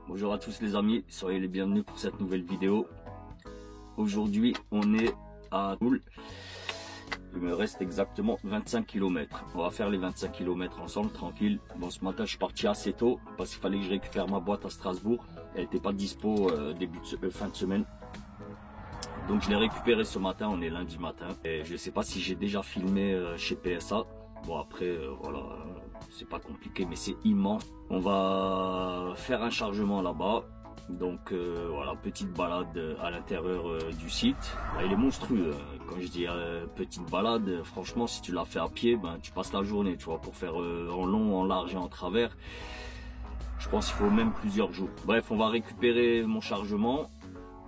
Bonjour à tous les amis, soyez les bienvenus pour cette nouvelle vidéo. Aujourd'hui on est à Toul. Il me reste exactement 25 km. On va faire les 25 km ensemble, tranquille. Bon, ce matin je suis parti assez tôt parce qu'il fallait que je récupère ma boîte à Strasbourg. Elle n'était pas dispo fin de semaine. Donc je l'ai récupérée ce matin, on est lundi matin. Et je ne sais pas si j'ai déjà filmé chez PSA. Bon après voilà, c'est pas compliqué mais c'est immense. On va faire un chargement là-bas. Donc voilà, petite balade à l'intérieur du site. Là, il est monstrueux. Quand je dis petite balade, franchement si tu l'as fait à pied, ben, tu passes la journée, tu vois, pour faire en long, en large et en travers. Je pense qu'il faut même plusieurs jours. Bref, on va récupérer mon chargement.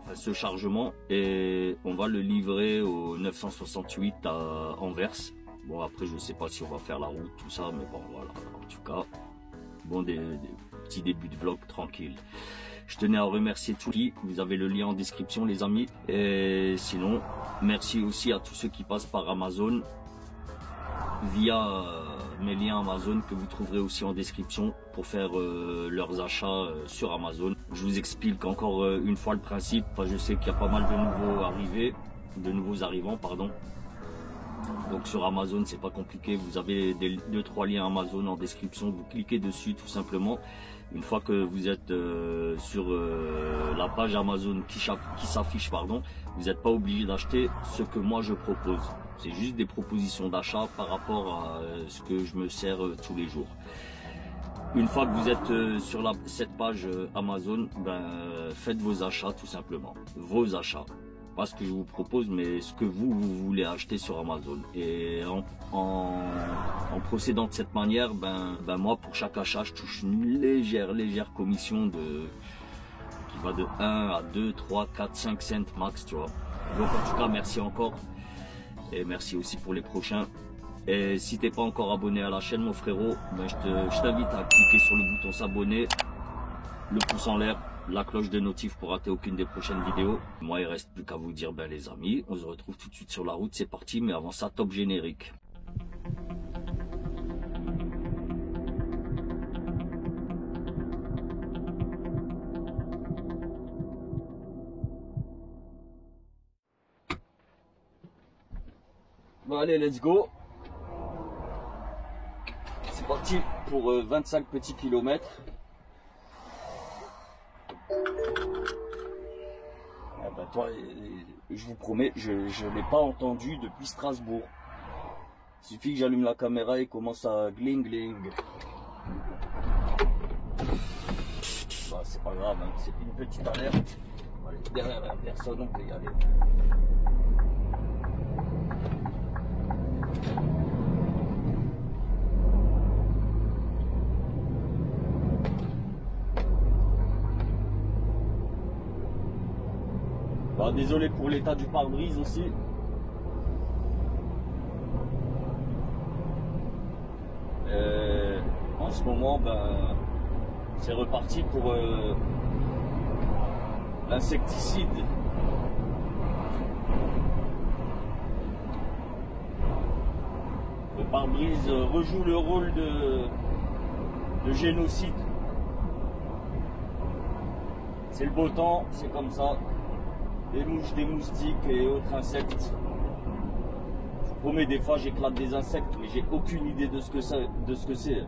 Enfin, ce chargement, et on va le livrer au 968 à Anvers. Bon après je sais pas si on va faire la route, tout ça, mais bon voilà, en tout cas, bon des petits débuts de vlog tranquille. Je tenais à remercier tous qui, vous avez le lien en description les amis, et sinon merci aussi à tous ceux qui passent par Amazon via mes liens Amazon que vous trouverez aussi en description pour faire leurs achats sur Amazon. Je vous explique encore une fois le principe, je sais qu'il y a pas mal de nouveaux arrivants, pardon. Donc sur Amazon c'est pas compliqué, vous avez 2-3 liens Amazon en description, vous cliquez dessus tout simplement. Une fois que vous êtes sur la page Amazon qui s'affiche, pardon, vous n'êtes pas obligé d'acheter ce que moi je propose. C'est juste des propositions d'achat par rapport à ce que je me sers tous les jours. Une fois que vous êtes sur cette page Amazon, ben, faites vos achats tout simplement. Vos achats. Pas ce que je vous propose, mais ce que vous voulez acheter sur Amazon. Et en procédant de cette manière, ben moi pour chaque achat, je touche une légère commission qui va de 1 à 2, 3, 4, 5 cents max, tu vois. Donc en tout cas, merci encore. Et merci aussi pour les prochains. Et si t'es pas encore abonné à la chaîne, mon frérot, ben je t'invite à cliquer sur le bouton s'abonner, le pouce en l'air, la cloche de notif pour rater aucune des prochaines vidéos. Moi il reste plus qu'à vous dire ben les amis, on se retrouve tout de suite sur la route, c'est parti, mais avant ça top générique. Bon allez, let's go. C'est parti pour 25 petits kilomètres. Ben toi, je vous promets, je ne l'ai pas entendu depuis Strasbourg. Il suffit que j'allume la caméra et commence à gling. Bah, c'est pas grave, hein, c'est une petite alerte. Allez, derrière la personne, on peut y aller. Bah, désolé pour l'état du pare-brise aussi. En ce moment, ben, c'est reparti pour l'insecticide. Le pare-brise rejoue le rôle de génocide. C'est le beau temps, c'est comme ça. Des mouches, des moustiques et autres insectes. Je vous promets, des fois j'éclate des insectes, mais j'ai aucune idée de ce que c'est.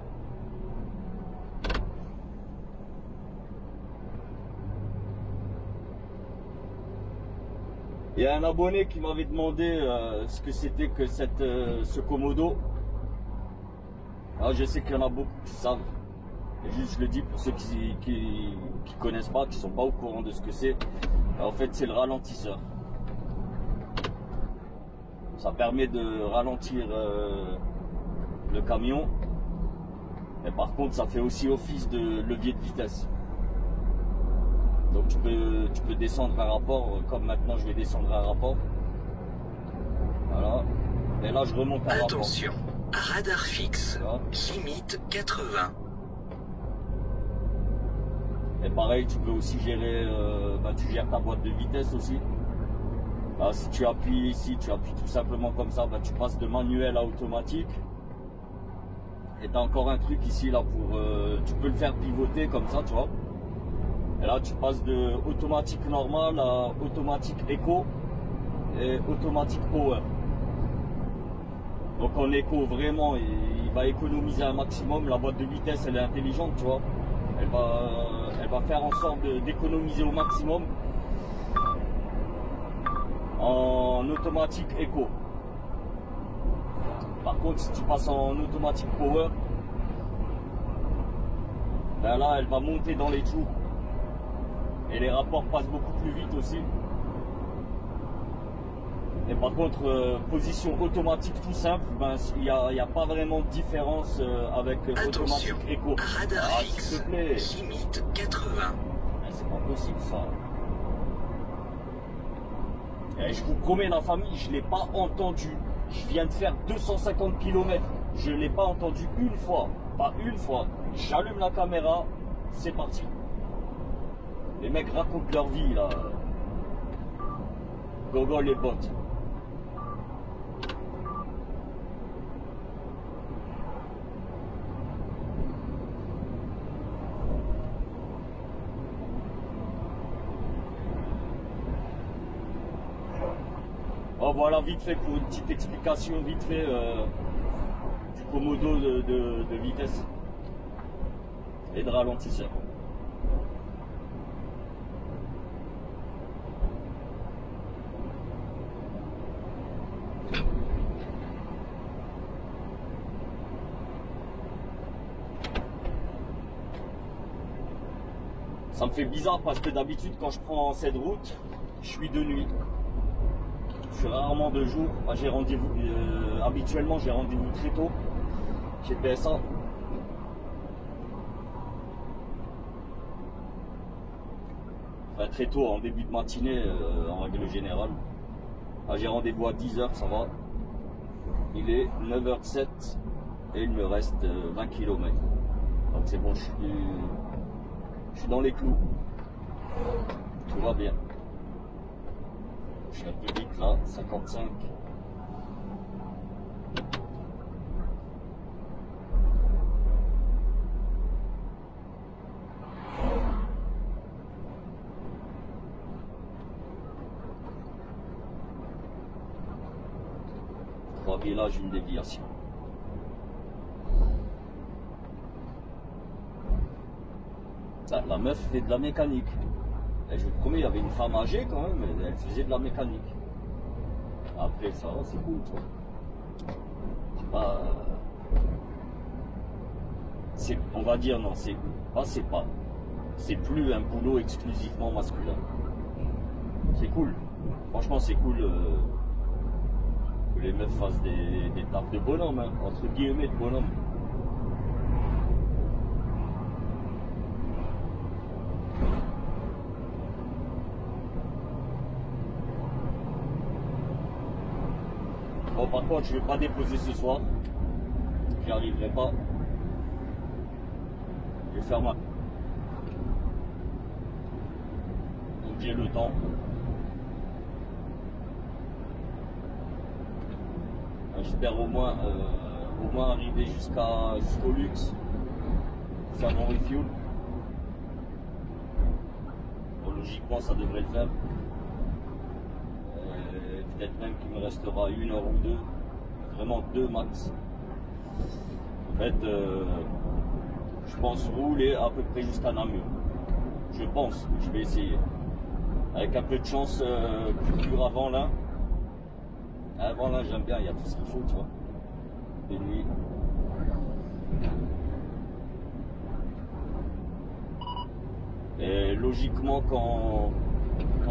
Il y a un abonné qui m'avait demandé ce que c'était que ce Komodo. Alors, je sais qu'il y en a beaucoup qui savent. Et juste je le dis pour ceux qui connaissent pas, qui sont pas au courant de ce que c'est. En fait c'est le ralentisseur. Ça permet de ralentir le camion. Et par contre ça fait aussi office de levier de vitesse. Donc tu peux descendre un rapport, comme maintenant je vais descendre un rapport. Voilà. Et là je remonte un rapport. Attention, radar fixe, voilà. Limite 80. Et pareil, tu peux aussi gérer, tu gères ta boîte de vitesse aussi. Là, si tu appuies ici, tu appuies tout simplement comme ça, tu passes de manuel à automatique. Et t'as encore un truc ici là pour tu peux le faire pivoter comme ça, tu vois. Et là tu passes de automatique normal à automatique éco et automatique power. Donc en éco vraiment il va économiser un maximum. La boîte de vitesse elle est intelligente, tu vois. Elle va faire en sorte d'économiser au maximum en automatique éco. Par contre, si tu passes en automatique power, ben là, elle va monter dans les tours. Et les rapports passent beaucoup plus vite aussi. Et par contre, position automatique tout simple, ben, il n'y a pas vraiment de différence avec automatique éco. Radar fixe, s'il te plaît. limite 80. C'est pas possible ça. Et je vous promets, la famille, je ne l'ai pas entendu. Je viens de faire 250 km. Je ne l'ai pas entendu une fois. Pas une fois. J'allume la caméra. C'est parti. Les mecs racontent leur vie là. Gogo les bottes. Oh, voilà, vite fait pour une petite explication, vite fait du commodo de vitesse et de ralentisseur. Ça me fait bizarre parce que d'habitude quand je prends cette route, je suis de nuit. Je suis rarement de jour. J'ai rendez-vous. Habituellement, j'ai rendez-vous très tôt chez PSA. Enfin, très tôt, en début de matinée, en règle générale. J'ai rendez-vous à 10 h, ça va. Il est 9h07 et il me reste 20 km. Donc c'est bon, je suis dans les clous. Tout va bien. Je suis un peu vite là, 55. Trois villages, une déviation. La meuf fait de la mécanique. Et je vous promets, il y avait une femme âgée quand même, elle faisait de la mécanique. Après ça, c'est cool, toi. C'est pas... on va dire, non, c'est pas. C'est plus un boulot exclusivement masculin. C'est cool. Franchement, c'est cool que les meufs fassent des tafs de bonhomme, hein, entre guillemets de bonhomme. Bon, par contre, je ne vais pas déposer ce soir. J'y arriverai pas. Je vais faire ma... Donc j'ai le temps. J'espère au moins arriver jusqu'au luxe. Faire mon refuel. Bon, logiquement, ça devrait le faire. Peut-être même qu'il me restera 1 heure ou 2, vraiment 2 max. En fait, je pense rouler à peu près jusqu'à Namur. Je pense, je vais essayer. Avec un peu de chance, coupure avant là. Avant là, j'aime bien, il y a tout ce qu'il faut, tu vois. De nuit. Et logiquement, quand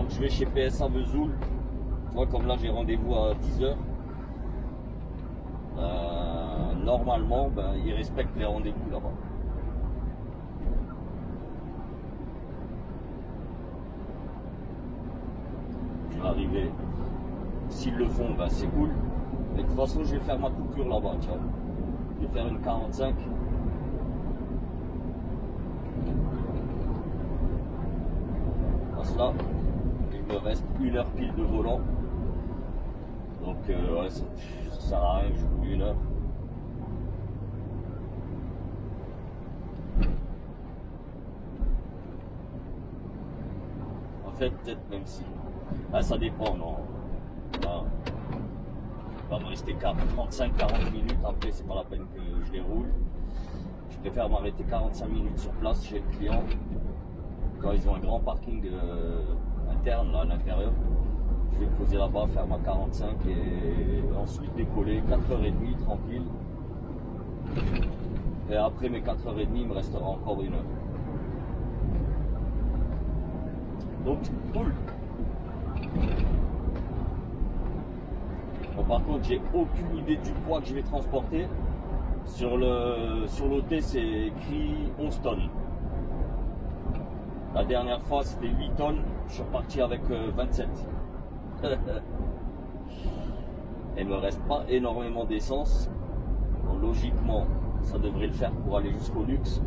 je vais chez PSA Vesoul, moi, comme là j'ai rendez-vous à 10 h, normalement ils respectent les rendez-vous là-bas. Je vais arriver. S'ils le font, c'est cool. Mais de toute façon, je vais faire ma coupure là-bas, tu vois. Je vais faire une 45. Passe là. Il me reste 1 heure pile de volant. Donc ouais, ça sert à rien que je roule 1 heure. peut-être même si. Ah, ça dépend, non. Voilà. Il va me rester 35-40 minutes, après c'est pas la peine que je les roule. Je préfère m'arrêter 45 minutes sur place chez le client. Quand ils ont un grand parking interne là, à l'intérieur, je vais poser là-bas, faire ma 45 et ensuite décoller 4h30 tranquille. Et après mes 4h30, il me restera encore 1 heure. Donc cool. Bon, par contre, j'ai aucune idée du poids que je vais transporter. Sur l'OT, c'est écrit 11 tonnes. La dernière fois, c'était 8 tonnes. Je suis reparti avec 27. Il me reste pas énormément d'essence. Bon, logiquement, ça devrait le faire pour aller jusqu'au luxe.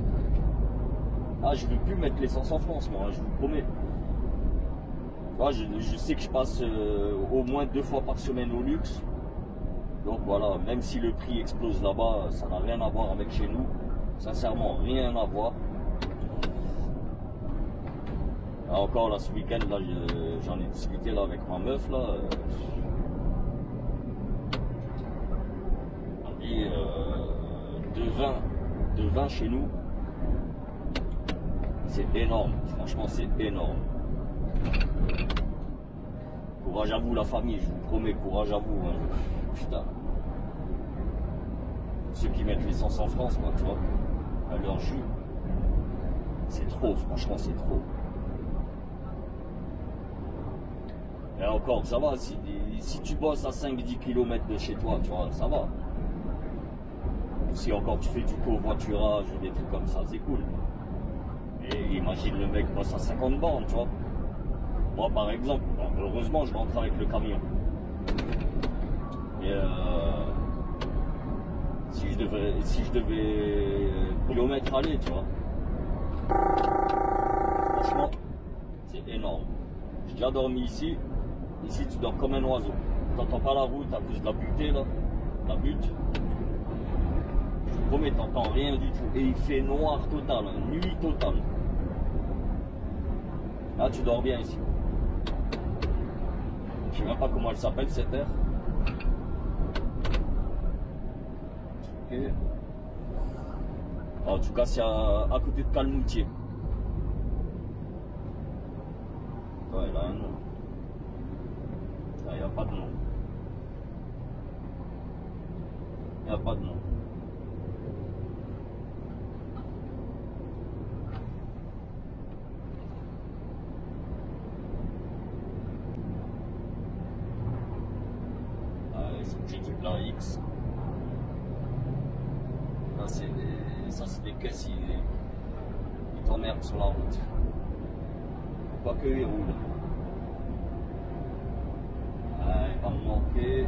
Ah, je ne veux plus mettre l'essence en France, moi, je vous promets. Ah, je sais que je passe au moins 2 fois par semaine au luxe. Donc voilà, même si le prix explose là-bas, ça n'a rien à voir avec chez nous. Sincèrement, rien à voir. Ah, encore là, ce week-end, là, j'en ai discuté là, avec ma meuf. Là, on dit de vin chez nous, c'est énorme. Franchement, c'est énorme. Courage à vous la famille, je vous promets, courage à vous. Hein. Putain. Ceux qui mettent l'essence en France, quoi, tu vois, à leur jus. C'est trop, franchement, c'est trop. Et encore, ça va, si tu bosses à 5-10 km de chez toi, tu vois, ça va. Si encore tu fais du covoiturage ou des trucs comme ça, c'est cool. Et imagine le mec bosse à 50 bornes, tu vois. Moi, par exemple, heureusement, je rentre avec le camion. Et si je devais kilomètre aller, tu vois. Franchement, c'est énorme. J'ai déjà dormi ici. Ici, tu dors comme un oiseau. Tu n'entends pas la route à cause de la butée, là. La butte. Je te promets, tu n'entends rien du tout. Et il fait noir total, hein, nuit totale. Là, tu dors bien ici. Je sais même pas comment elle s'appelle cette aire. Ok. En tout cas, c'est à côté de Calmoutier. Ouais, là, un nom. Là, il n'y a pas de nom. Il n'y a pas de nom. J'ai du plan X. Ça c'est des caisses, ils t'emmerdent sur la route. Pas que ils roulent. Il va me manquer.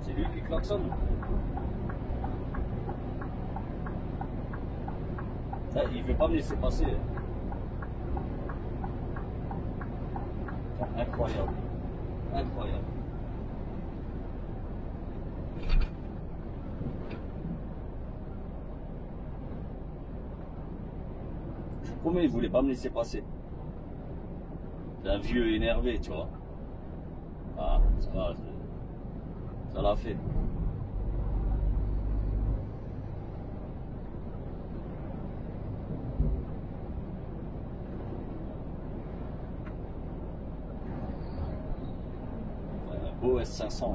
C'est lui qui klaxonne. Il ne veut pas me laisser passer. Incroyable. Incroyable. Je vous promets, il ne voulait pas me laisser passer. C'est un vieux énervé, tu vois. Ah, ça l'a fait. Beau S500.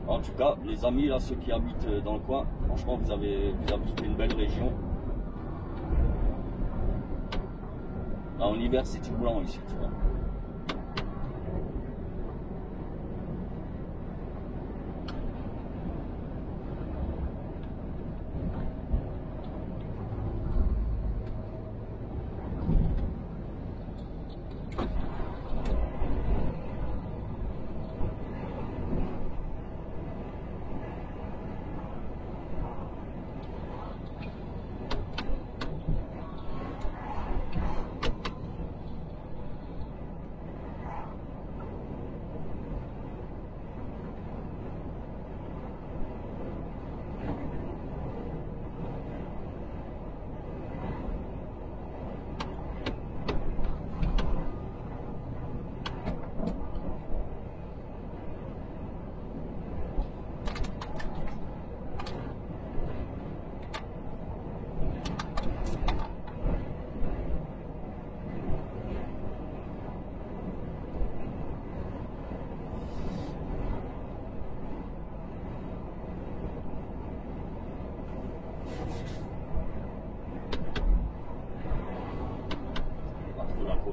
En tout cas, les amis, là, ceux qui habitent dans le coin, franchement, vous habitez une belle région. Là, en hiver, c'est tout blanc ici, tu vois.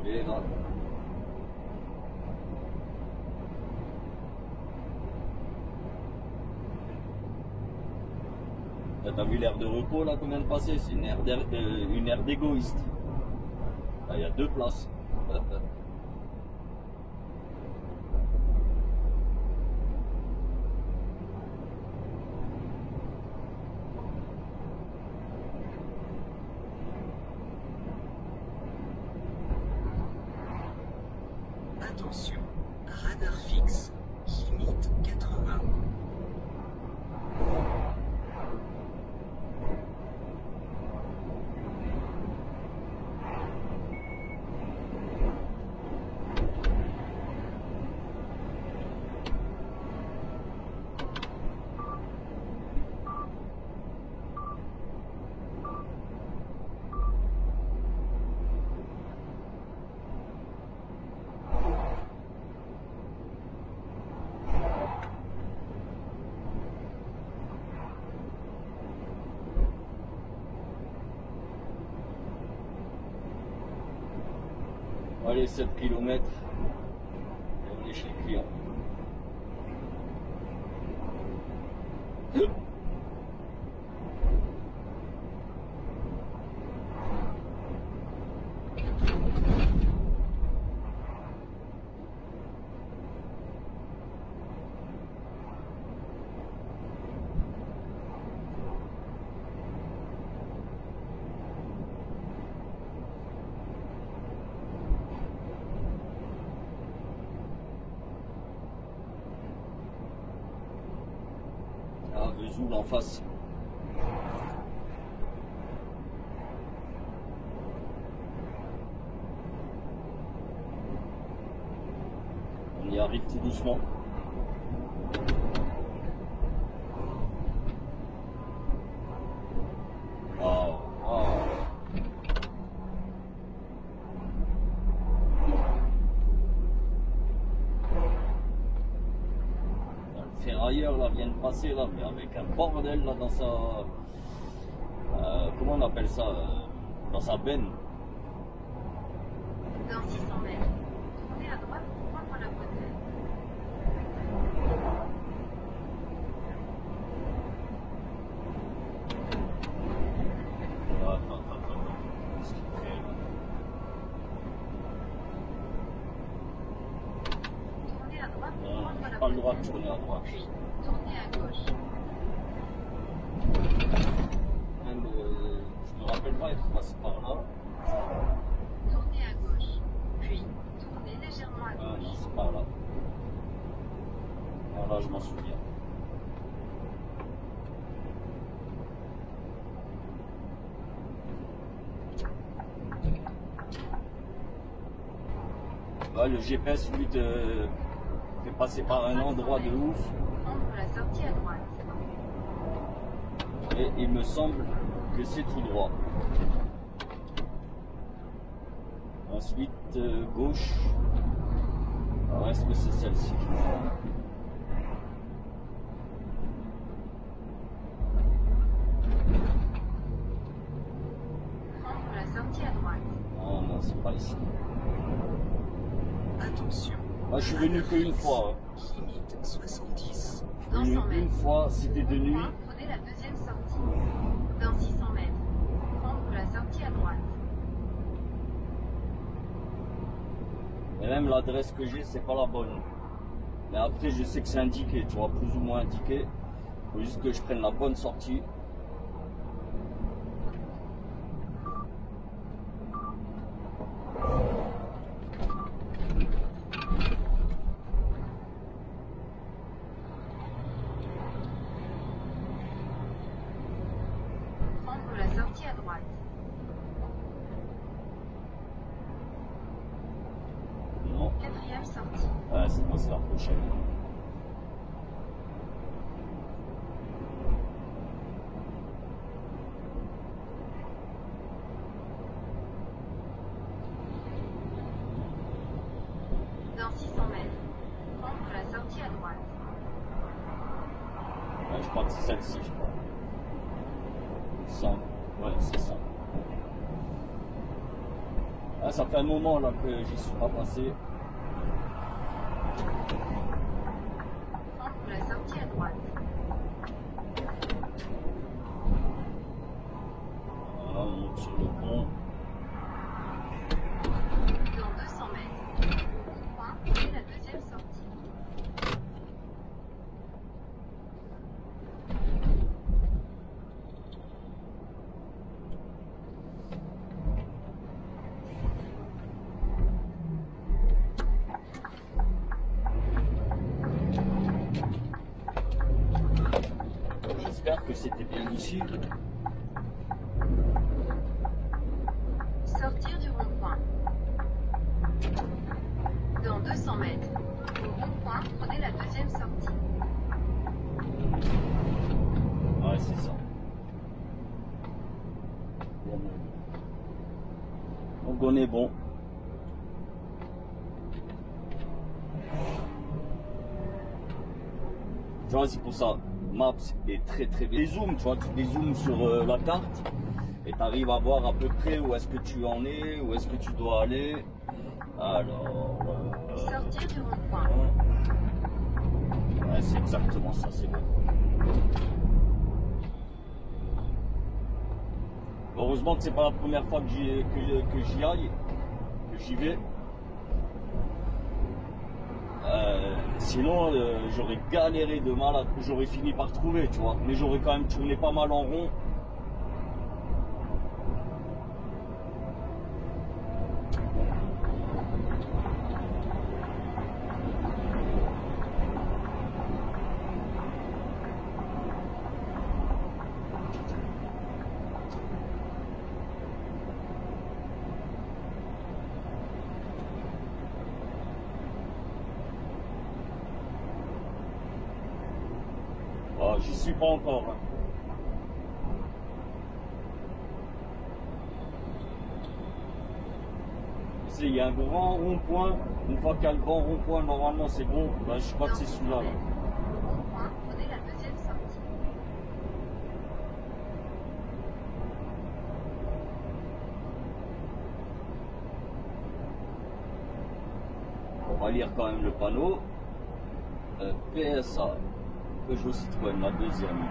Et là. T'as vu l'aire de repos là qu'on vient de passer? C'est une aire d'égoïste. Là, il y a 2 places. Attention, radar fixe, limite 80. Allez, 7 km. Et on est chez le client. Ah, Vesoul en face. On y arrive tout doucement. Oh, oh. Le ferrailleur là vient de passer là, mais avec un bordel là dans sa... comment on appelle ça, dans sa benne. Dans 600 mètres, tournez à droite pour prendre la voie verte. Attends. Qu'est-ce qu'il fait là? Tournez à droite pour prendre la Pas voie le droit verte. de tourner à droite. Puis, tournez à gauche. Même, je me rappelle pas être passé par là. Tournez à gauche. Puis, tournez légèrement à Ah non, gauche. c'est par là. Ah, là, je m'en souviens. Ouais, le GPS lui te fait passer par un endroit de ouf. Prendre la sortie à droite. Et il me semble que c'est tout droit. Ensuite, gauche. Alors, est-ce que c'est celle-ci? Prendre la sortie à droite. Oh non, c'est pas ici. Attention. Moi, je suis venu qu'une fois. Limite 70. Je suis venu une fois, c'était de nuit. Prenez la deuxième sortie. Dans 600 mètres, prendre la sortie à droite. Et même l'adresse que j'ai, c'est pas la bonne. Mais après, je sais que c'est indiqué, tu vois, plus ou moins indiqué. Il faut juste que je prenne la bonne sortie. Prendre la sortie à droite. Non. Quatrième sortie. Ouais, c'est moi, c'est la prochaine. Dans 600 mètres, prendre la sortie à droite. Ouais, je crois que c'est celle-ci, je crois. 100. Ouais, c'est ça. Ah, ça fait un moment là que j'y suis pas passé. Centre de la sortie à droite. Voilà, on monte sur le pont. Dans 200 mètres. Au rond-point, prenez la deuxième sortie. J'espère que c'était bien ici. Sortir du rond-point. Dans 200 mètres. Au rond-point, prenez la deuxième sortie. Ouais, c'est ça. Donc on est bon. Tu vois, c'est pour ça. Maps est très bien. Les zooms, tu vois, tu dézoomes sur la carte et tu arrives à voir à peu près où est-ce que tu en es, où est-ce que tu dois aller. Alors. Sortir du rond-point. Ouais, c'est exactement ça, c'est bon. Heureusement que c'est pas la première fois que j'y aille, que j'y vais. Sinon, j'aurais galéré de malade, j'aurais fini par trouver, tu vois. Mais j'aurais quand même tourné pas mal en rond. Ah, j'y suis pas encore. Hein. Il y a un grand rond-point. Une fois qu'il y a le grand rond-point, normalement c'est bon. Ben, je crois que c'est celui-là. Là. Au rond-point, prenez la deuxième sortie. On va lire quand même le panneau. PSA. Peugeot Citroën, la deuxième.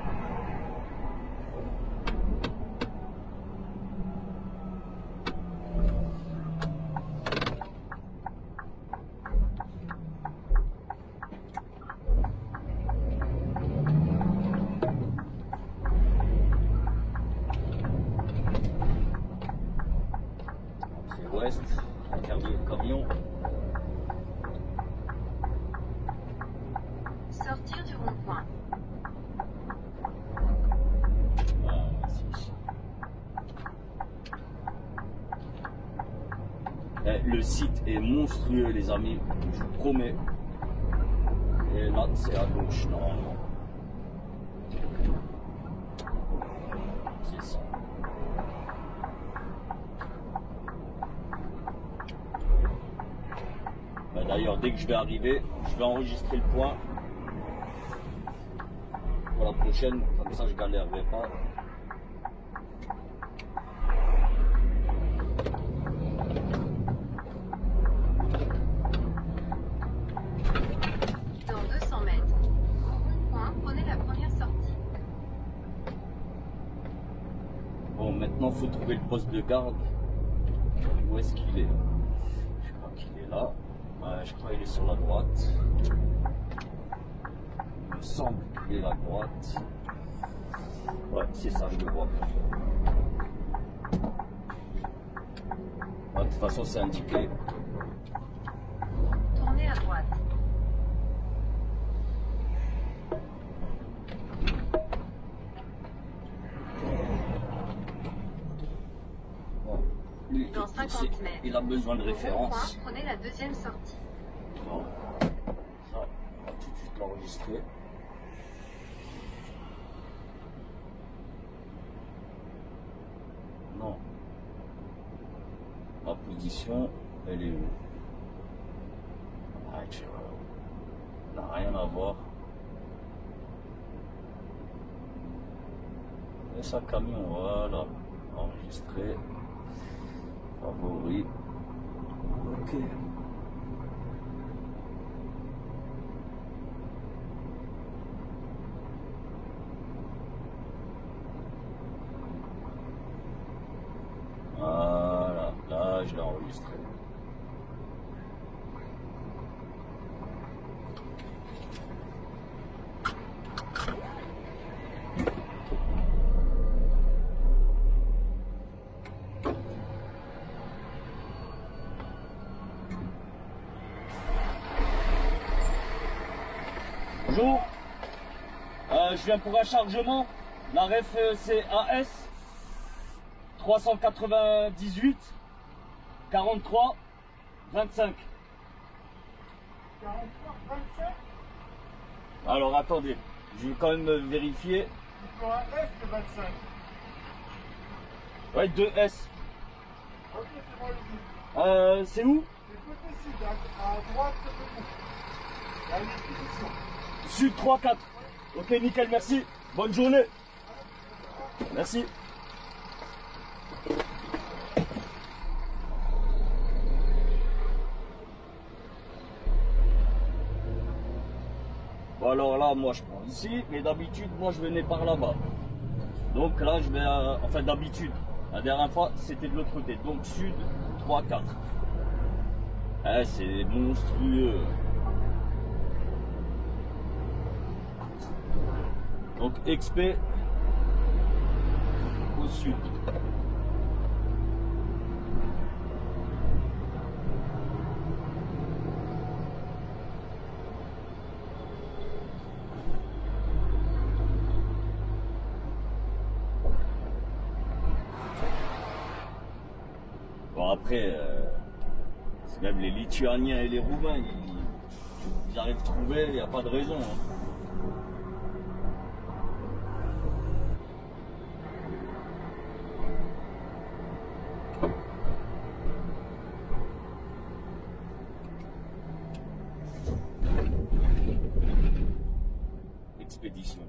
Entrée ouest, camion. Sortir du rond-point. Le site est monstrueux, les amis, je vous promets. Et là, c'est à gauche, normalement. C'est ça. D'ailleurs, dès que je vais arriver, je vais enregistrer le point. Pour la prochaine, comme ça je galérerai pas. Dans 200 mètres. Au rond-point, prenez la première sortie. Bon, maintenant il faut trouver le poste de garde. Où est-ce qu'il est? Je crois qu'il est là. Ouais, je crois qu'il est sur la droite. Il me semble qu'il est à droite. Ouais, c'est ça, je le vois. Ouais, de toute façon, c'est indiqué. Tournez à droite. Bon, lui, Dans 50 mètres. il a besoin de Au rond-point, référence. prenez la deuxième sortie. Bon, ça, on va tout de suite l'enregistrer. Non. Ma position, elle est où? Ah, tu vois, ça n'a rien à voir. Laisse un camion, voilà. Enregistré. Favori. Ok. Voilà, là je l'ai enregistré. Bonjour, je viens pour un chargement. La ref c'est AS 398 43 25. 43, 25. Alors attendez, je vais quand même vérifier. Il faut un S de 25. Ouais, 2S. Ok, c'est bon, allez-y. C'est où? C'est côté sud, à droite de vous. Il y a une expédition. Sud 3-4. Ok, nickel, merci. Bonne journée. Merci. Bon alors là, moi je prends ici, mais d'habitude, moi je venais par là-bas. Donc là, je vais, enfin d'habitude, la dernière fois, c'était de l'autre côté. Donc sud 3-4. Eh, c'est monstrueux. Donc XP au sud. Bon après, c'est même les Lituaniens et les Roumains, ils arrivent à trouver, il n'y a pas de raison. Hein. Expédition.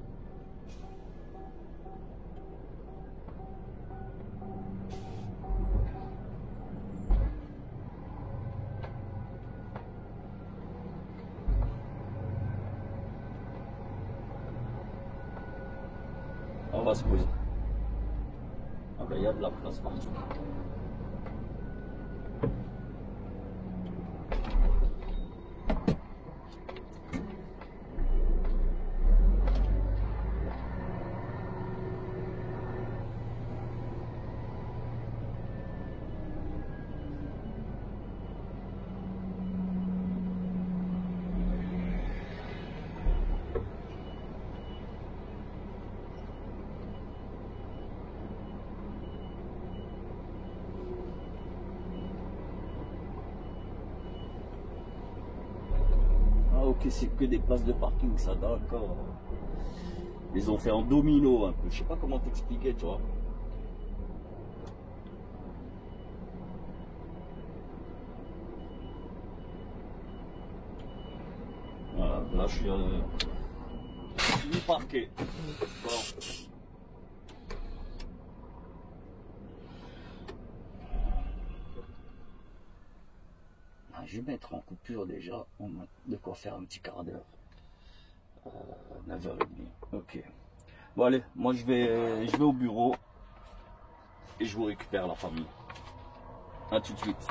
On va se poser. Ah ben il y a de la place partout. Ok, c'est que des places de parking, ça, d'accord. Ils ont fait en domino un peu. Je sais pas comment t'expliquer, tu vois. Voilà, là je suis parqué. Bon. Je vais mettre en coupure déjà, on a de quoi faire un petit quart d'heure. 9h30, ok. Bon allez, moi je vais au bureau et je vous récupère la famille. A tout de suite.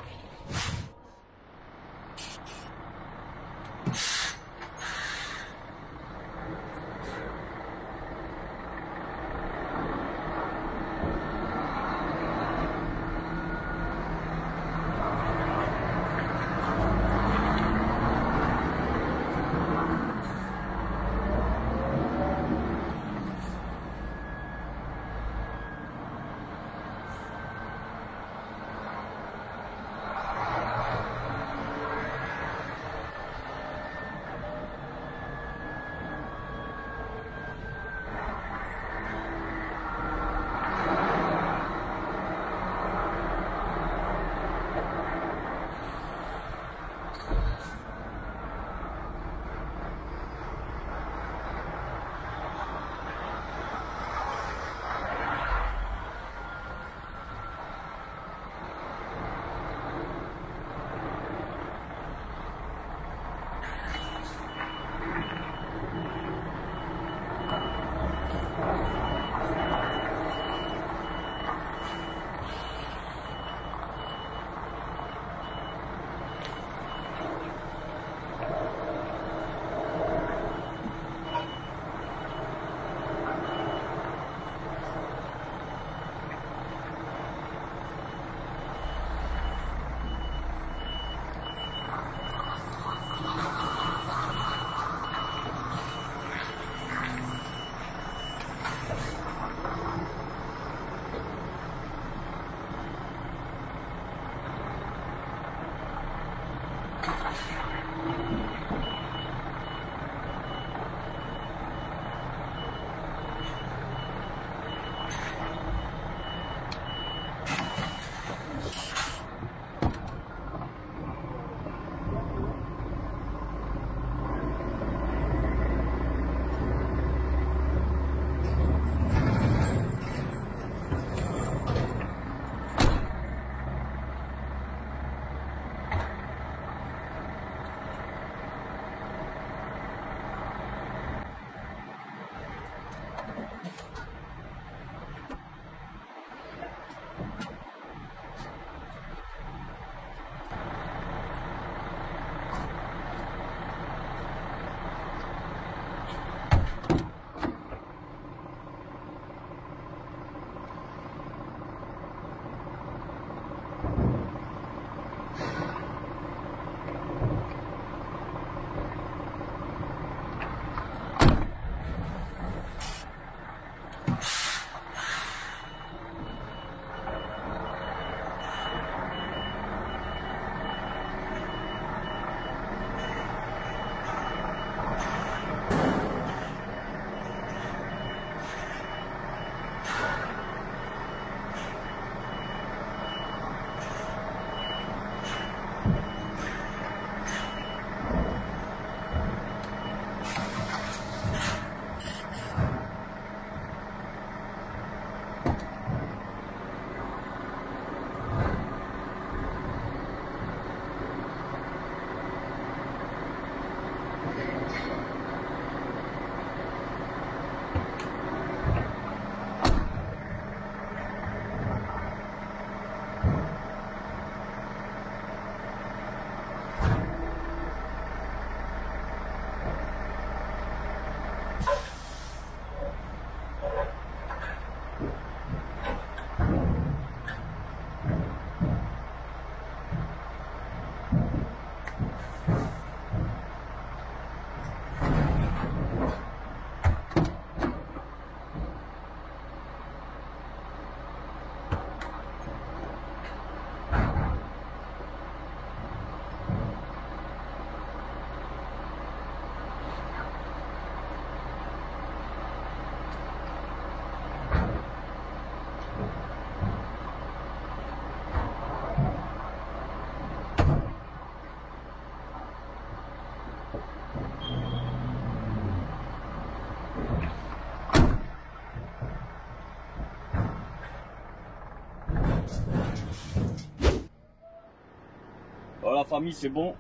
Voilà, famille, c'est bon.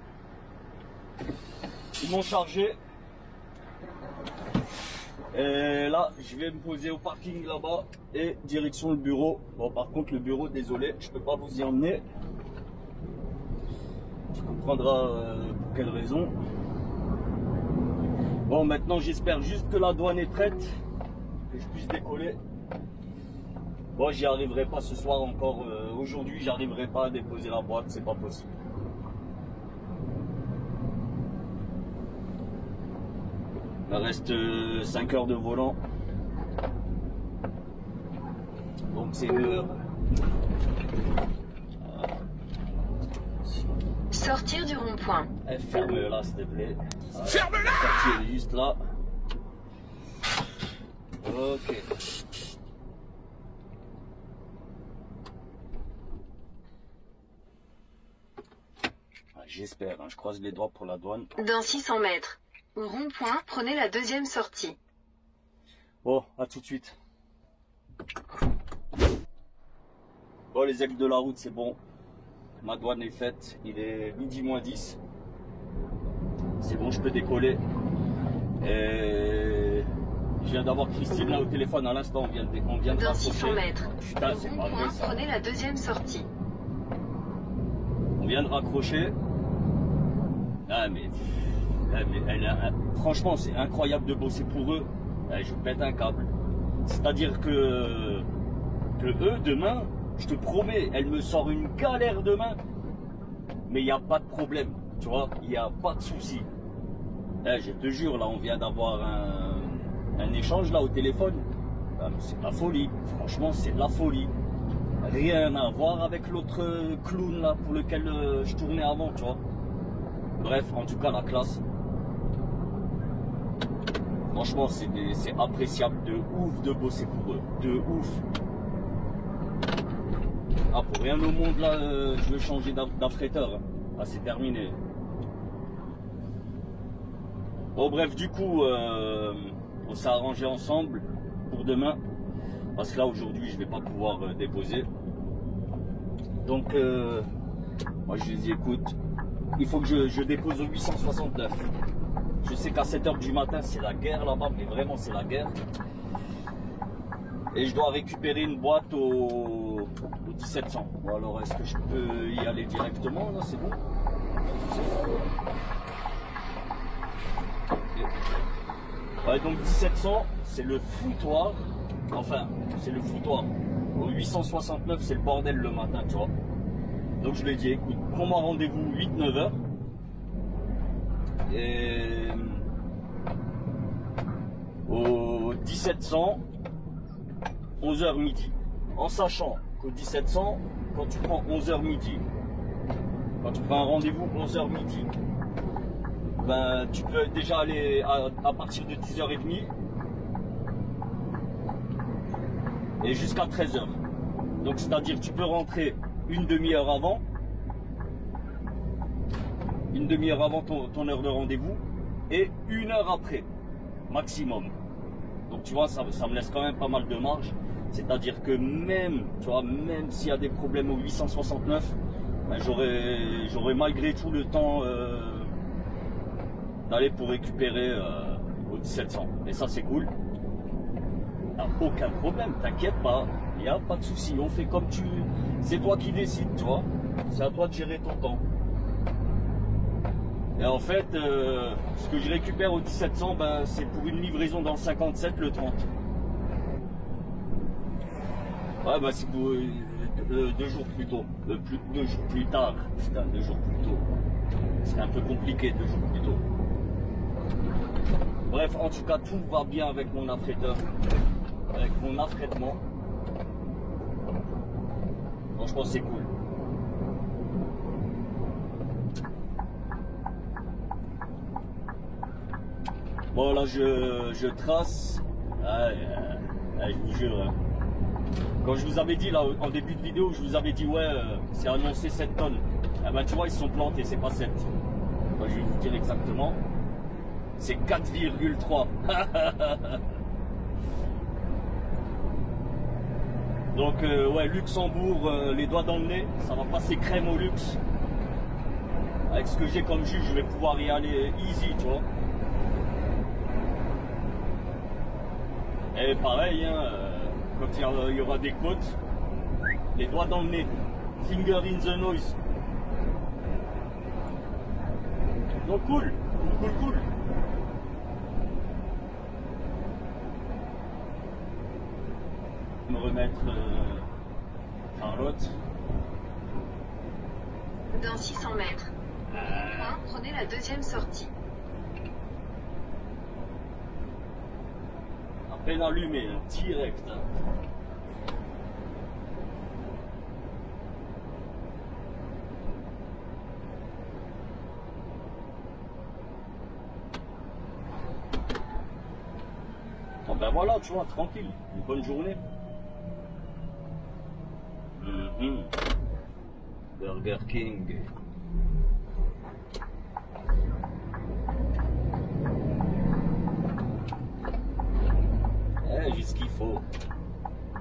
Ils m'ont chargé. Et là, je vais me poser au parking là-bas et direction le bureau. Bon, par contre, le bureau, désolé, je peux pas vous y emmener. Tu comprendras pour quelle raison. Bon, maintenant, j'espère juste que la douane est prête, que je puisse décoller. Bon, j'y arriverai pas ce soir encore. Aujourd'hui, j'arriverai pas à déposer la boîte, c'est pas possible. Il me reste 5 heures de volant. Donc c'est une heure. Sortir du rond-point. Ferme-la, s'il te plaît. Ferme-la! La sortie elle est juste là. Ok. J'espère, hein, je croise les doigts pour la douane. Dans 600 mètres. Au rond-point, prenez la deuxième sortie. Bon, à tout de suite. Bon, les ailes de la route, c'est bon. Ma douane est faite. Il est midi moins 10. C'est bon, je peux décoller. Et je viens d'avoir Christine là au téléphone à l'instant. On vient de Dans 600 mètres. Putain, c'est pas vrai ça. Prenez la deuxième sortie. On vient de raccrocher. Ah mais franchement, c'est incroyable de bosser pour eux. Je pète un câble. C'est-à-dire que eux, demain, je te promets, elle me sort une galère demain. Mais il n'y a pas de problème. Tu vois, il n'y a pas de souci. Je te jure, là, on vient d'avoir un échange là au téléphone. C'est de la folie. Franchement, c'est de la folie. Rien à voir avec l'autre clown là pour lequel je tournais avant, tu vois. Bref, en tout cas, la classe. Franchement, c'est appréciable de ouf de bosser pour eux. De ouf. Ah, pour rien au monde, là, je veux changer d'affréteur. Ah, c'est terminé. Bon, bref, du coup, on s'est arrangé ensemble pour demain. Parce que là, aujourd'hui, je vais pas pouvoir déposer. Donc, moi, je lui ai dit, écoute, il faut que je dépose au 869. Je sais qu'à 7 h du matin, c'est la guerre là-bas, mais vraiment, c'est la guerre. Et je dois récupérer une boîte au 1700. Bon, alors, est-ce que je peux y aller directement? Là, c'est bon. Okay. Ouais, donc 1700, c'est le foutoir. Enfin, c'est le foutoir. Au 869, c'est le bordel le matin, tu vois. Donc je lui ai dit, écoute, prends-moi rendez-vous 8-9 heures. Et au 1700, 11h midi. En sachant qu'au 1700, quand tu prends 11h midi, quand tu prends un rendez-vous 11h midi, ben, tu peux déjà aller à partir de 10h30 et jusqu'à 13h. Donc c'est-à-dire tu peux rentrer une demi-heure avant, ton heure de rendez-vous et une heure après, maximum. Donc tu vois, ça me laisse quand même pas mal de marge. C'est-à-dire que même, tu vois, même s'il y a des problèmes au 869, ben j'aurais malgré tout le temps d'aller pour récupérer au 1700. Et ça c'est cool. T'as aucun problème, t'inquiète pas, il n'y a pas de souci. On fait comme tu... C'est toi qui décides, tu vois. C'est à toi de gérer ton temps. Et en fait, ce que je récupère au 1700, ben, c'est pour une livraison dans le 57, le 30. Ouais, bah c'est pour 2 jours plus tôt. 2 jours plus tard. C'était 2 jours plus tôt. C'était un peu compliqué 2 jours plus tôt. Bref, en tout cas, tout va bien avec mon affréteur. Avec mon affrètement. Franchement, c'est cool. Bon, là, je trace. Je vous jure. Hein. Quand je vous avais dit, là, en début de vidéo, je vous avais dit, ouais, c'est annoncé 7 tonnes. Eh ben, tu vois, ils se sont plantés, c'est pas 7. Moi, je vais vous dire exactement. C'est 4,3. Donc, ouais, Luxembourg, les doigts dans le nez, ça va passer crème au luxe. avec ce que j'ai comme jus, je vais pouvoir y aller easy, tu vois. Et pareil, hein, quand il y aura des côtes, les doigts dans le nez, finger in the noise. Donc cool, cool. Me remettre Charlotte. Dans 600 mètres. Prenez la deuxième sortie. À peine allumé, hein, direct. Hein. Bon ben voilà, tu vois, tranquille, une bonne journée. Burger King. J'ai ce qu'il faut.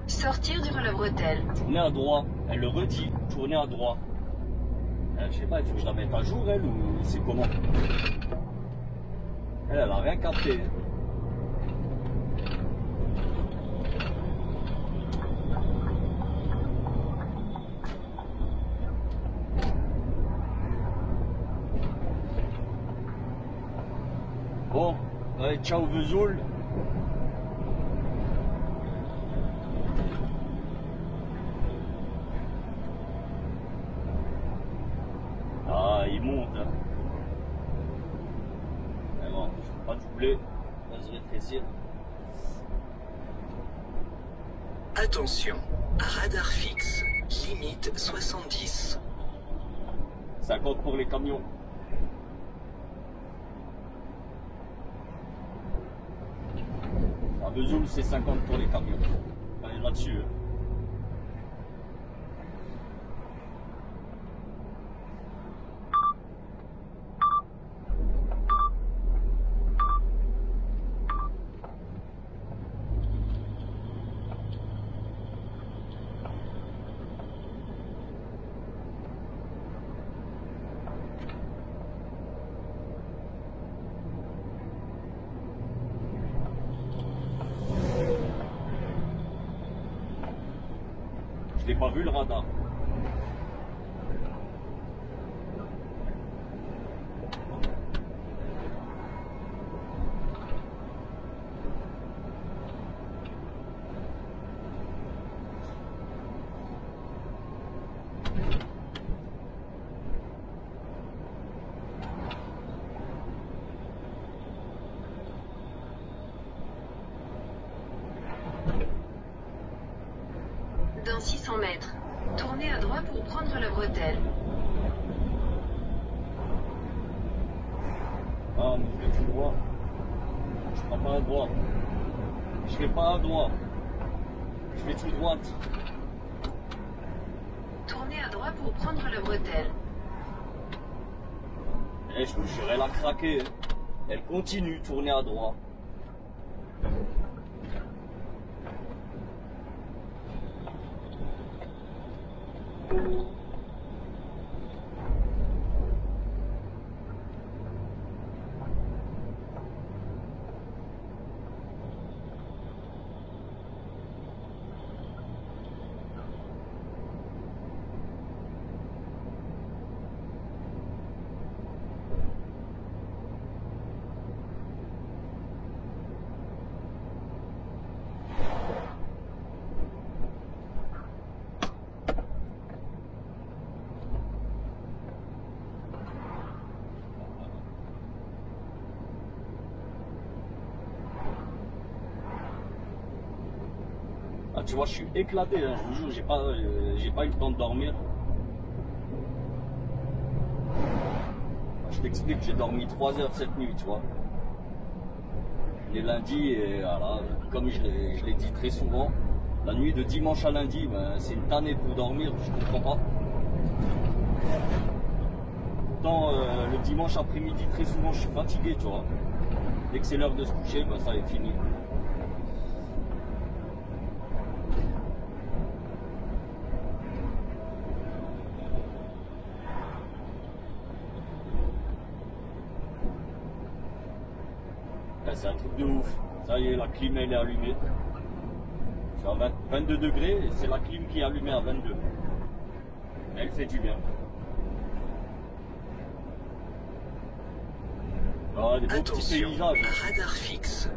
Sortir durant le bretelle. Tourner à droite. Elle le redit, tourner à droite. Je sais pas, il faut que je la mette à jour, elle, ou c'est comment? Elle a rien capté. Bon, allez, ciao Vesoul. Ah, il monte. Hein. Mais bon, je ne vais pas doubler, on va se rétrécir. Attention, radar fixe, limite 70. 50 pour les camions. À Vesoul, c'est 50 pour les camions. On est là-dessus. Hein. Je n'ai pas vu le radar. Dans 600 mètres. Tournez à droite pour prendre la bretelle. Ah, mais je vais tout droit. Je prends pas à droite. Je vais pas à droite. Je vais tout droite. Tournez à droite pour prendre la bretelle. Eh, je vous jure, elle a craqué. Elle continue, tourner à droite. Ah, tu vois, je suis éclaté, hein, je vous jure, j'ai pas eu le temps de dormir. Je t'explique, j'ai dormi 3 heures cette nuit, tu vois. Les lundis, et voilà, comme je l'ai dit très souvent, la nuit de dimanche à lundi, ben, c'est une tannée pour dormir, je comprends pas. Pourtant, le dimanche après-midi, très souvent, je suis fatigué, tu vois. Dès que c'est l'heure de se coucher, ben, ça est fini. c'est un truc de ouf. Ça y est, la clim elle est allumée. C'est à 22 degrés et c'est la clim qui est allumée à 22. Elle fait du bien. Ah, des beaux petits Attention, paysages. radar fixe,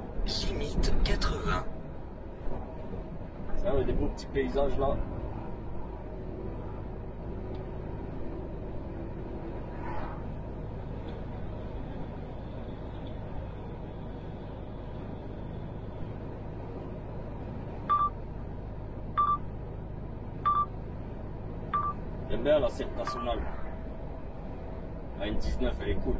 limite 80. Ça, des beaux petits paysages là. J'aime bien la Cercle nationale. La N19 elle est cool.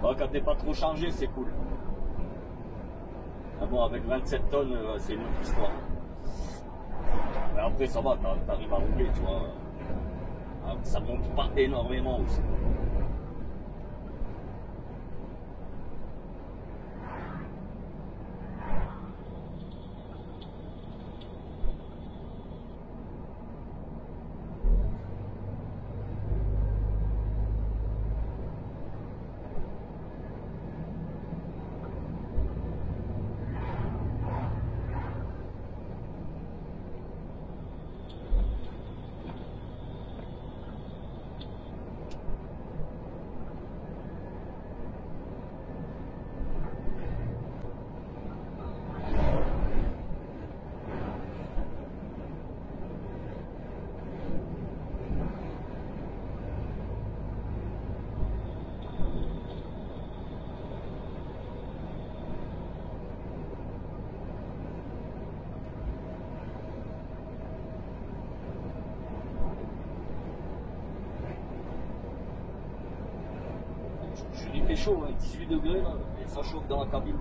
Bah, quand t'es pas trop chargé, c'est cool. Ah bon, avec 27 tonnes, c'est une autre histoire. Mais après, ça va, t'arrives à rouler, tu vois. Ça monte pas énormément aussi. Il fait chaud, hein, 18 degrés là, et ça chauffe dans la cabine.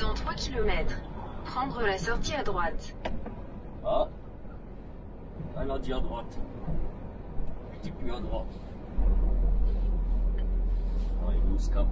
Dans 3 km, prendre la sortie à droite. Ah, elle a dit à droite. Je dis plus à droite. Ah, il nous câble.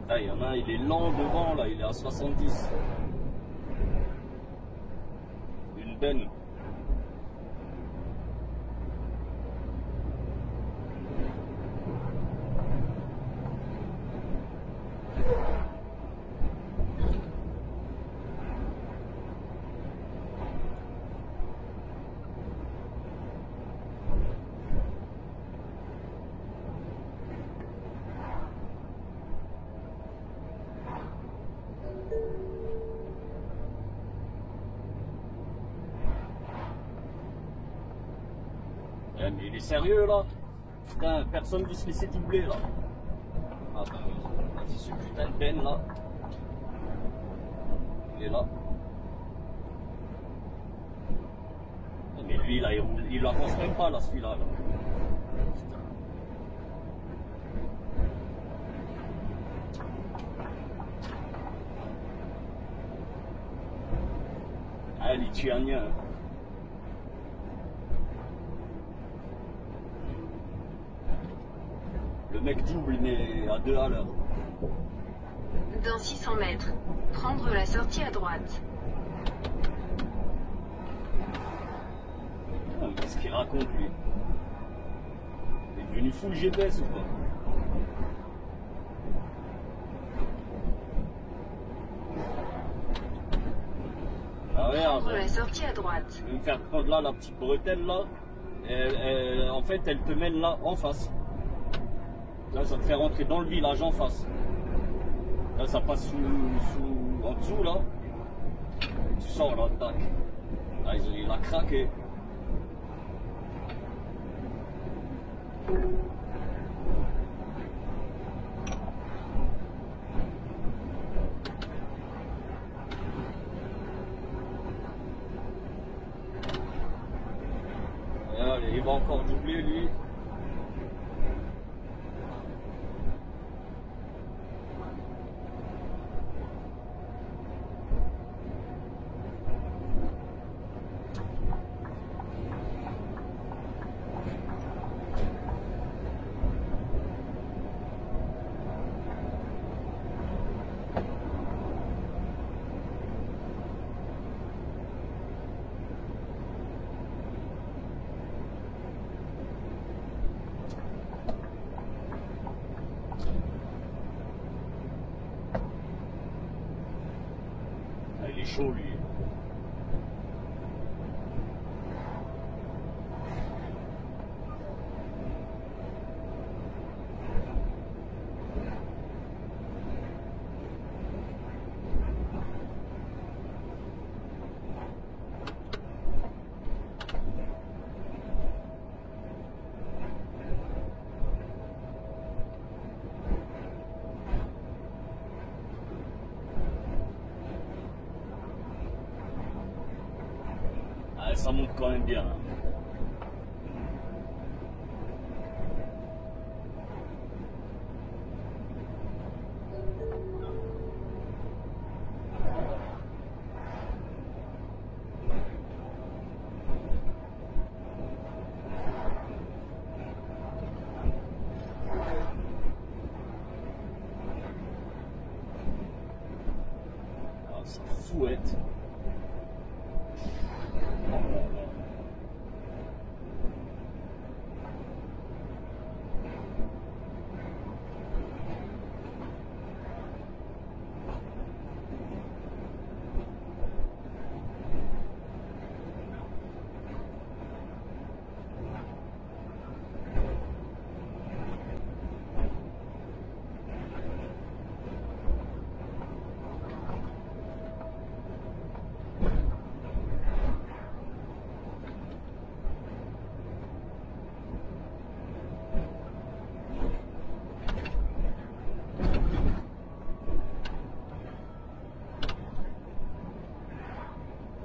Ah, il y en a un, il est lent devant là, il est à 70. Une benne. Mais il est sérieux là? Putain, personne ne veut se laisser doubler là. Ah bah, vas-y, ce putain de Ben là. Il est là. Mais lui là, il l'avance même pas là, celui-là. Là. Ah, les Lituaniens. Le mec double mais à 2 à l'heure. Dans 600 mètres, prendre la sortie à droite. Ah, qu'est-ce qu'il raconte lui? Il est devenu full GPS ou quoi? Ah regarde, Prendre la sortie à droite. je vais me faire prendre là la petite bretelle là. En fait elle te mène là en face. Là ça te fait rentrer dans le village en face. Là ça passe en dessous là. Et tu sors là, tac. Là il a craqué. Et allez, il va encore doubler lui. il est chaud lui. Ça monte quand même bien. Ah, ça fouette.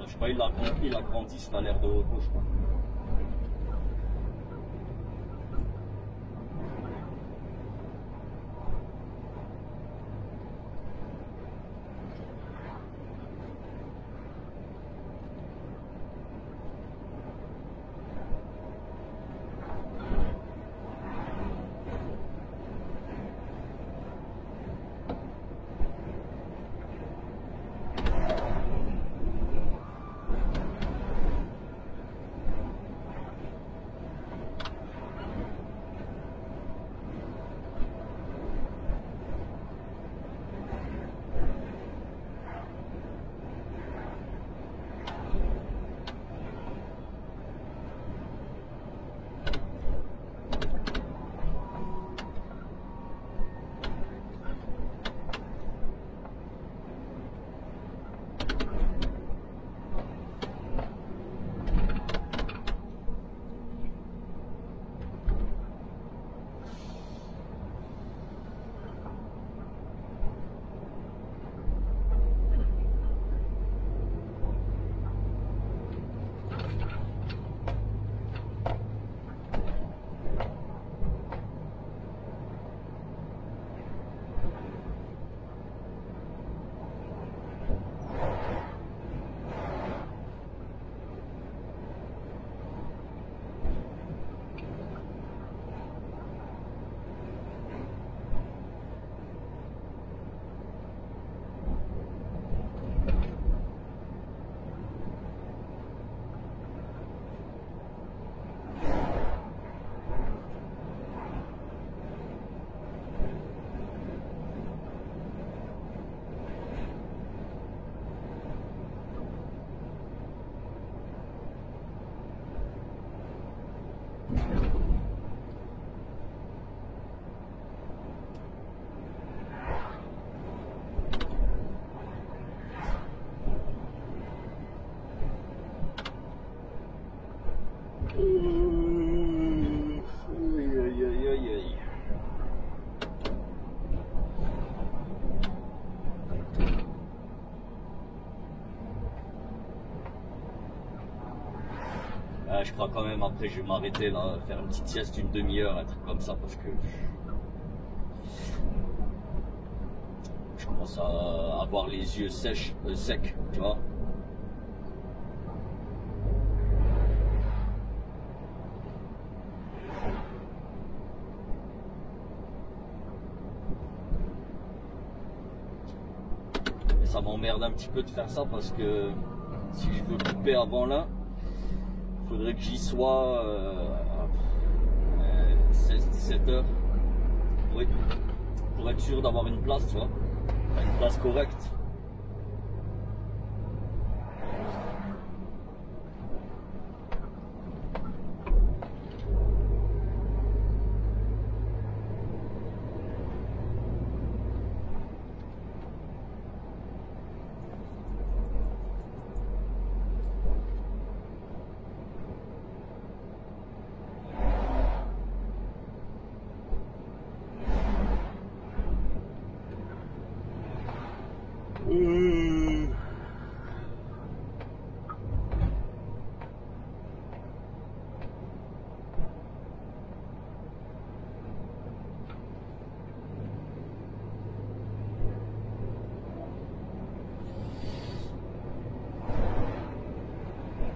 Je sais pas, il a grandi, ça a l'air de haut, je crois. Je crois quand même après je vais m'arrêter là, faire une petite sieste d'une demi-heure, un truc comme ça parce que je commence à avoir les yeux secs, tu vois. Et ça m'emmerde un petit peu de faire ça parce que si je veux couper avant là, il faudrait que j'y sois 16-17 heures pour être sûr d'avoir une place, tu vois, une place correcte.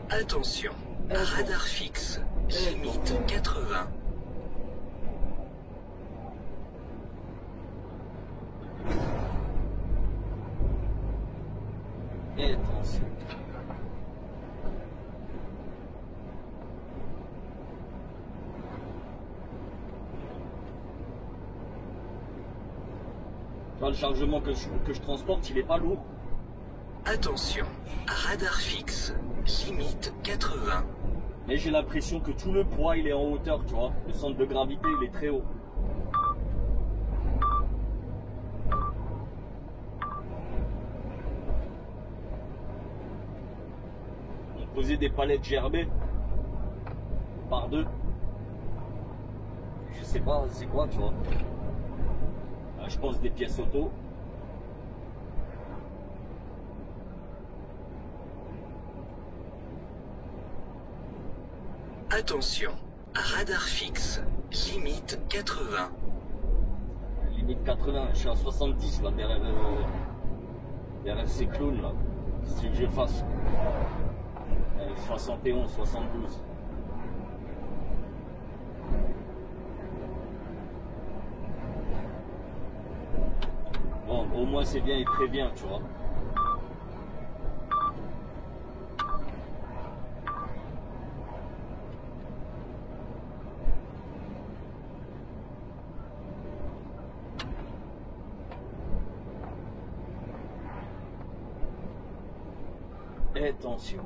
Attention, radar fixe, limite 80. Et attention. Le chargement que je transporte, il est pas lourd. Attention, radar fixe, limite 80. Mais j'ai l'impression que tout le poids il est en hauteur, tu vois. Le centre de gravité il est très haut. On posait des palettes gerbées par deux. Je sais pas c'est quoi, tu vois. Je pense des pièces auto. Attention, radar fixe, limite 80. Limite 80, je suis à 70 là, derrière ces clowns là. Qu'est-ce que je fasse? 71, 72. Bon, au moins c'est bien et très bien, tu vois. Et attention.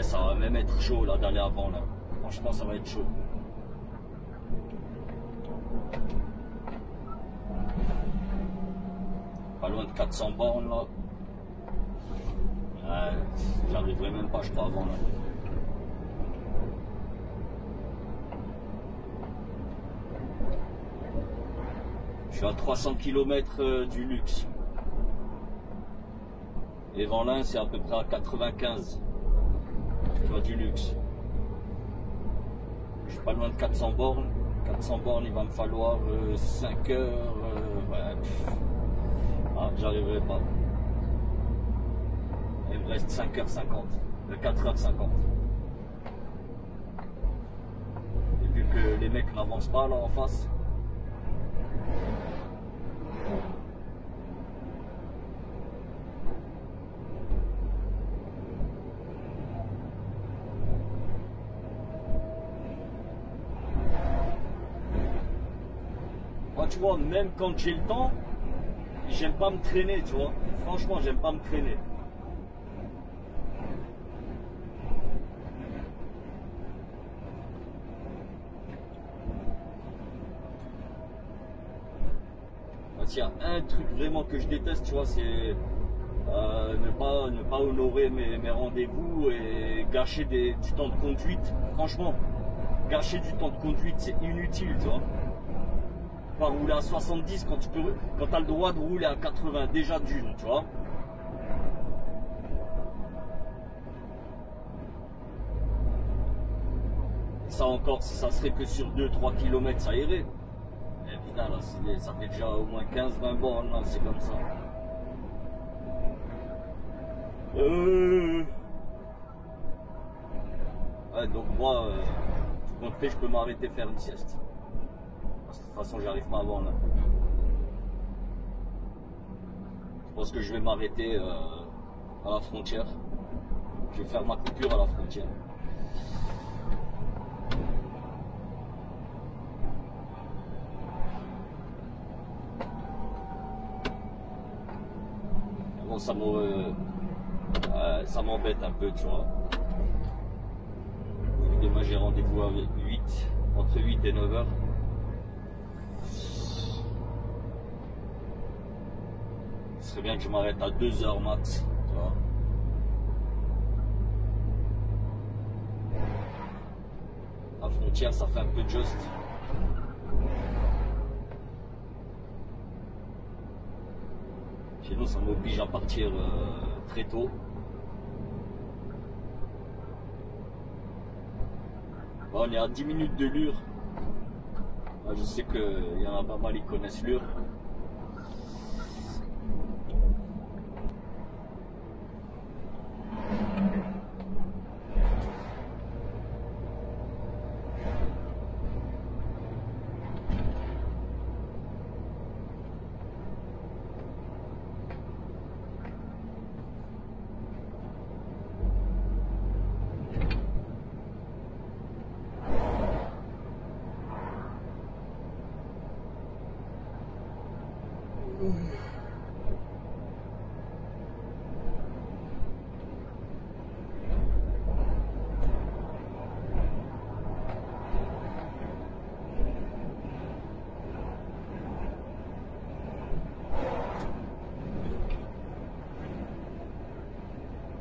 Ça va même être chaud là d'aller avant là. Franchement ça va être chaud. Pas loin de 400 bornes là. J'arriverai même pas je crois avant là. Je suis à 300 km du luxe. Et Vanlin c'est à peu près à 95. Tu vois, du luxe. Je suis pas loin de 400 bornes. 400 bornes, il va me falloir 5 heures. Ouais. Ah, j'arriverai pas. Il me reste 5h50. 4h50. Et vu que les mecs n'avancent pas là en face. Tu vois, même quand j'ai le temps, j'aime pas me traîner, tu vois. Franchement, j'aime pas me traîner. S'il y a un truc vraiment que je déteste, tu vois, c'est ne pas honorer mes rendez-vous et gâcher du temps de conduite. Franchement, gâcher du temps de conduite, c'est inutile, tu vois. Pas rouler à 70 quand tu as le droit de rouler à 80 déjà d'une, tu vois. Ça encore, si ça serait que sur 2-3 km, ça irait. Et putain, là, ça fait déjà au moins 15-20 bornes, là, c'est comme ça. Ouais, donc moi, tout compte fait, je peux m'arrêter faire une sieste. De toute façon, j'arrive pas avant là. Je pense que je vais m'arrêter à la frontière. Je vais faire ma coupure à la frontière. Bon, ça m'embête un peu, tu vois. Demain, j'ai rendez-vous à 8, entre 8 et 9 heures. Ce serait bien que je m'arrête à 2 heures max. Tu vois. La frontière, ça fait un peu juste. Chez nous, ça m'oblige à partir très tôt. Bon, on est à 10 minutes de Lure. Je sais qu'il y en a pas mal qui connaissent Lure.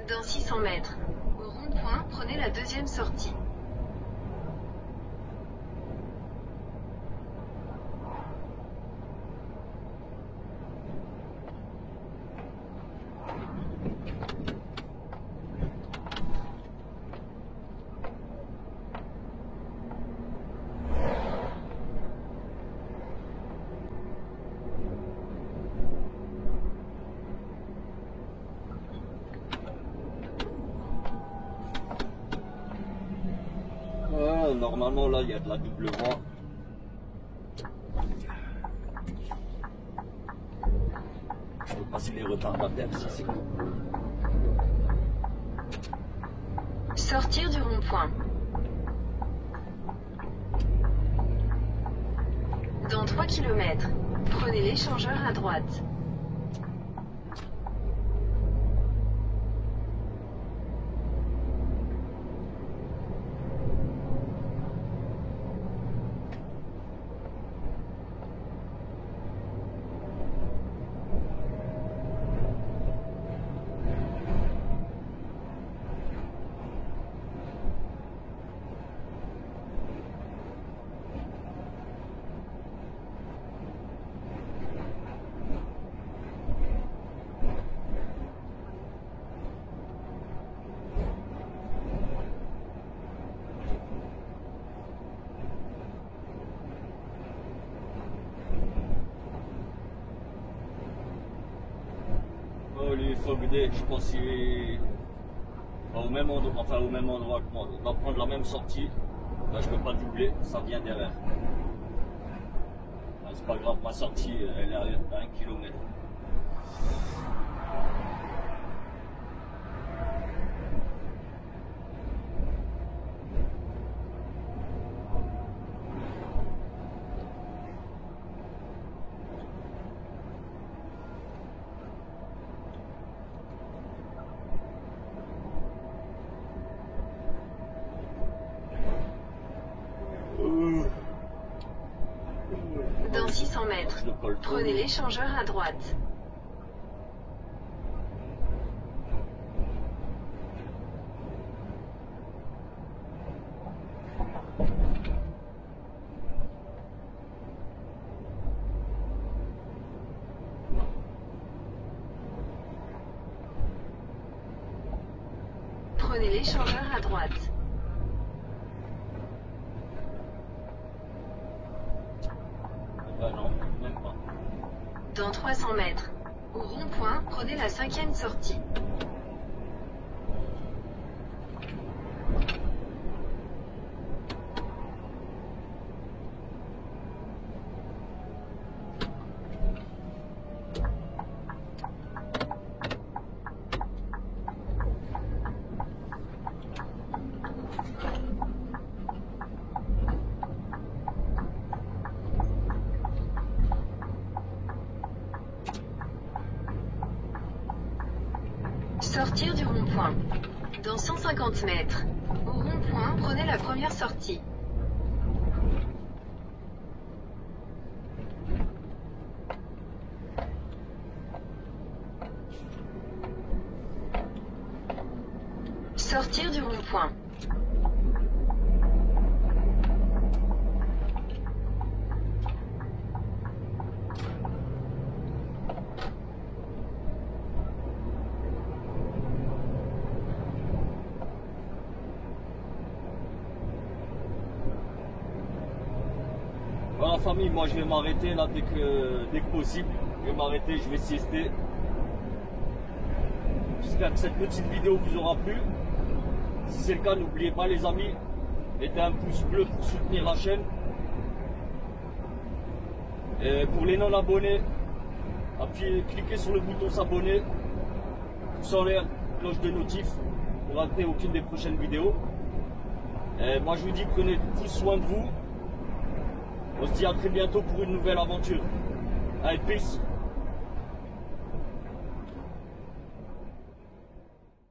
Dans 600 mètres, au rond-point, prenez la deuxième sortie. Normalement là il y a de la double voie. Je vais passer les retardataires si c'est cool. Sortir du rond-point. Dans 3 km, prenez l'échangeur à droite. Les Fogday, je pense qu'il est au même endroit, enfin au même endroit que moi. On va prendre la même sortie. Là je peux pas doubler, ça vient derrière. C'est pas grave, ma sortie elle est à 1 km. Dans 600 mètres, prenez l'échangeur à droite. Prenez l'échangeur à droite. Non, même pas. Dans 300 mètres, au rond-point, prenez la 5e sortie. Sortir du rond-point. Dans 150 mètres, au rond-point, prenez la première sortie. Sortir du rond-point. Voilà famille, moi je vais m'arrêter là dès que possible. Je vais m'arrêter, je vais siester. J'espère que cette petite vidéo vous aura plu. Si c'est le cas, n'oubliez pas les amis, mettez un pouce bleu pour soutenir la chaîne. Et pour les non abonnés, cliquez sur le bouton s'abonner, pouce en l'air, cloche de notif pour rater aucune des prochaines vidéos. Et moi je vous dis, prenez tous soin de vous. On se dit à très bientôt pour une nouvelle aventure. Allez, peace.